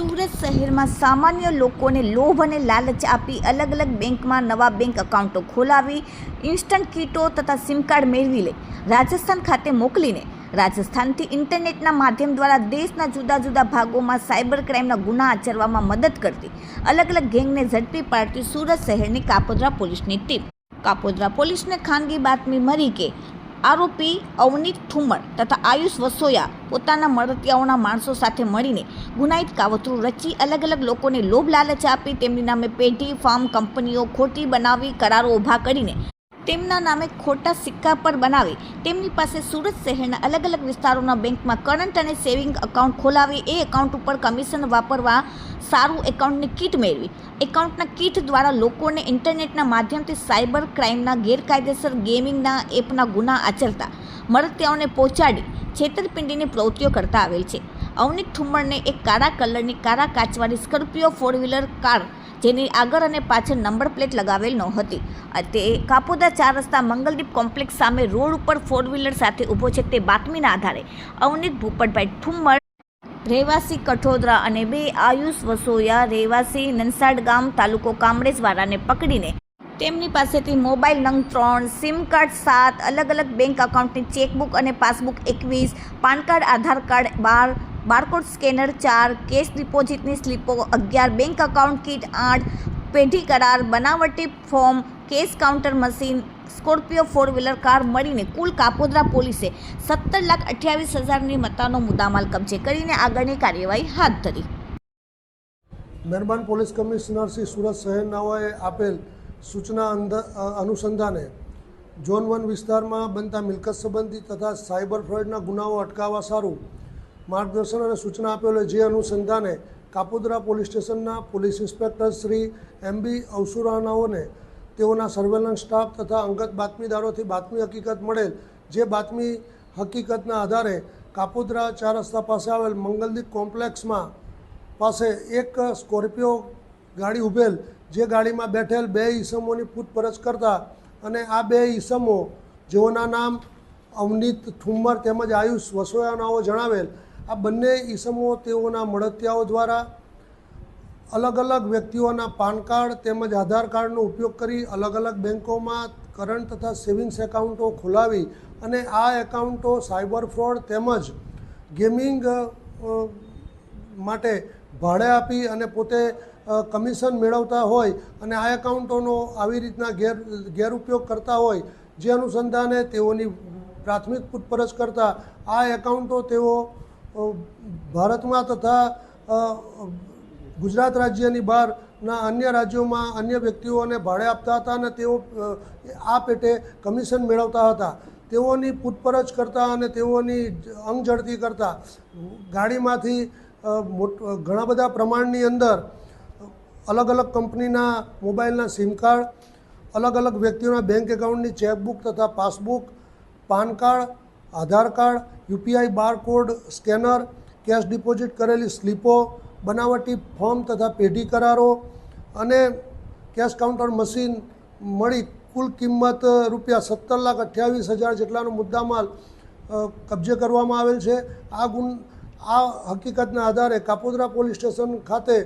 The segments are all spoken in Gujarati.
સુરત શહેરમાં સામાન્ય લોકોને લોભ અને લાલચ આપી અલગ અલગ બેંકમાં નવા બેંક એકાઉન્ટો ખોલાવી ઇન્સ્ટન્ટ કીટો તથા સિમ કાર્ડ મેળવી લઈ રાજસ્થાન ખાતે મોકલીને રાજસ્થાનથી ઇન્ટરનેટના માધ્યમ દ્વારા દેશના જુદા જુદા ભાગોમાં સાયબર ક્રાઇમના ગુના આચરવામાં મદદ કરતી અલગ અલગ ગેંગને ઝડપી પાડતી સુરત શહેરની કાપોદ્રા પોલીસની ટીમ. કાપોદ્રા પોલીસને ખાનગી બાતમી મળી કે આરોપી અવનીત ઠુમ્મર તથા આયુષ વસોયા પોતાના મળતિયાઓના માણસો સાથે મળીને ગુનાહિત કાવતરું રચી અલગ અલગ લોકોને લોભ લાલચ આપી તેમની નામે પેઢી ફાર્મ કંપનીઓ ખોટી બનાવી કરારો ઊભા કરીને તેમના નામે ખોટા સિક્કા પર બનાવી તેમની પાસે સુરત શહેરના અલગ અલગ વિસ્તારોના બેંકમાં કરંટ અને સેવિંગ એકાઉન્ટ ખોલાવી એ એકાઉન્ટ ઉપર કમિશન વાપરવા સારું એકાઉન્ટની કીટ મેળવી એકાઉન્ટના કીટ દ્વારા લોકોને ઇન્ટરનેટના માધ્યમથી સાયબર ક્રાઇમના ગેરકાયદેસર ગેમિંગના એપના ગુના આચરતા મળતિયાઓને પહોંચાડી છેતરપિંડીની પ્રવૃત્તિઓ કરતા આવેલ છે. અવનીત ઠુમ્મરને એક કાળા કલરની કાળા કાચવાળી સ્કોર્પિયો 4-વ્હીલર કાર જેની આગળ અને પાછળ નંબર પ્લેટ લગાવેલ નહોતી તે કાપોદ્રા 4 રસ્તા મંગલદીપ કોમ્પ્લેક્સ સામે રોડ ઉપર 4-વ્હીલર સાથે ઊભો છે તે બાતમીના આધારે અવનીત ભૂપતભાઈ ઠુમ્મર રહેવાસી કઠોદરા અને 2 આયુષ વસોયા રહેવાસી નનસાડ ગામ તાલુકો કામરેજવાળાને પકડીને તેમની પાસેથી મોબાઈલ નંગ 3, સિમ કાર્ડ 7, અલગ અલગ બેંક એકાઉન્ટની ચેકબુક અને passbook 21, PAN card Aadhaar card 12, barcode scanner 4, cash ડિપોઝિટની સ્લીપો 11, બેંક એકાઉન્ટ કીટ 8, પેઢી કરાર, બનાવટી ફોર્મ, cash counter machine, Scorpio four wheeler car મળીને કુલ કાપોદ્રા પોલીસે 17,28,000ની મત્તાનો મુદ્દામાલ કબજે કરીને આગળની કાર્યવાહી હાથ ધરી. મહેરબાન પોલીસ કમિશનર શ્રી સુરત શહેરનાઓએ આપેલ સૂચના અનુસંધાને ઝોન 1 વિસ્તારમાં બનતા મિલકત સંબંધી તથા સાયબર ફ્રોડના ગુનાઓ અટકાવવા સારું માર્ગદર્શન અને સૂચના આપેલ જે અનુસંધાને કાપોદ્રા પોલીસ સ્ટેશનના પોલીસ ઇન્સ્પેક્ટર શ્રી MB અવસુરાનાઓને તેઓના સર્વેલન્સ સ્ટાફ તથા અંગત બાતમીદારોથી બાતમી હકીકત મળેલ જે બાતમી હકીકતના આધારે કાપોદ્રા 4 રસ્તા પાસે આવેલ મંગલદીપ કોમ્પ્લેક્સમાં પાસે એક સ્કોર્પિયો ગાડી ઉભેલ જે ગાડીમાં બેઠેલ 2 ઈસમોની પૂછપરછ કરતા અને આ 2 ઈસમો જેઓના નામ અવનીત ઠુમ્મર તેમજ આયુષ વસોયાનાઓ જણાવેલ આ બંને ઈસમો તેઓના મળતિયાઓ દ્વારા અલગ અલગ વ્યક્તિઓના પાન કાર્ડ તેમજ આધાર કાર્ડનો ઉપયોગ કરી અલગ અલગ બેન્કોમાં કરંટ તથા સેવિંગ્સ એકાઉન્ટો ખોલાવી અને આ એકાઉન્ટો સાયબર ફ્રોડ તેમજ ગેમિંગ માટે ભાડે આપી અને પોતે કમિશન મેળવતા હોય અને આ એકાઉન્ટોનો આવી રીતના ગેરઉપયોગ કરતા હોય જે અનુસંધાને તેઓની પ્રાથમિક પૂછપરછ કરતા આ એકાઉન્ટો તેઓ ભારતમાં તથા ગુજરાત રાજ્યની બહારના અન્ય રાજ્યોમાં અન્ય વ્યક્તિઓને ભાડે આપતા હતા અને તેઓ આ પેટે કમિશન મેળવતા હતા. તેઓની પૂછપરછ કરતા અને તેઓની અંગઝડતી કરતા ગાડીમાંથી ઘણા બધા પ્રમાણની અંદર અલગ અલગ કંપનીના મોબાઈલના સિમ કાર્ડ, અલગ અલગ વ્યક્તિઓના બેંક એકાઉન્ટની ચેકબુક તથા passbook, PAN card, Aadhaar card, UPI barcode scanner, cash deposit કરેલી સ્લીપો, બનાવટી ફોર્મ તથા પેઢી કરારો અને કેશ કાઉન્ટર મશીન મળી કુલ કિંમત રૂપિયા 17,28,000 જેટલાનો મુદ્દામાલ કબજે કરવામાં આવેલ છે. આ હકીકતના આધારે કાપોદ્રા પોલીસ સ્ટેશન ખાતે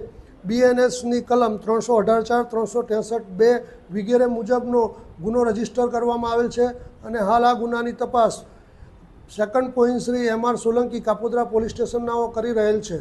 BNSની કલમ 318(4), 363(2) વગેરે મુજબનો ગુનો રજીસ્ટર કરવામાં આવેલ છે અને હાલ આ ગુનાની તપાસ second point Shri MR Solanki Kapodra police સ્ટેશનનાઓ કરી રહેલ છે.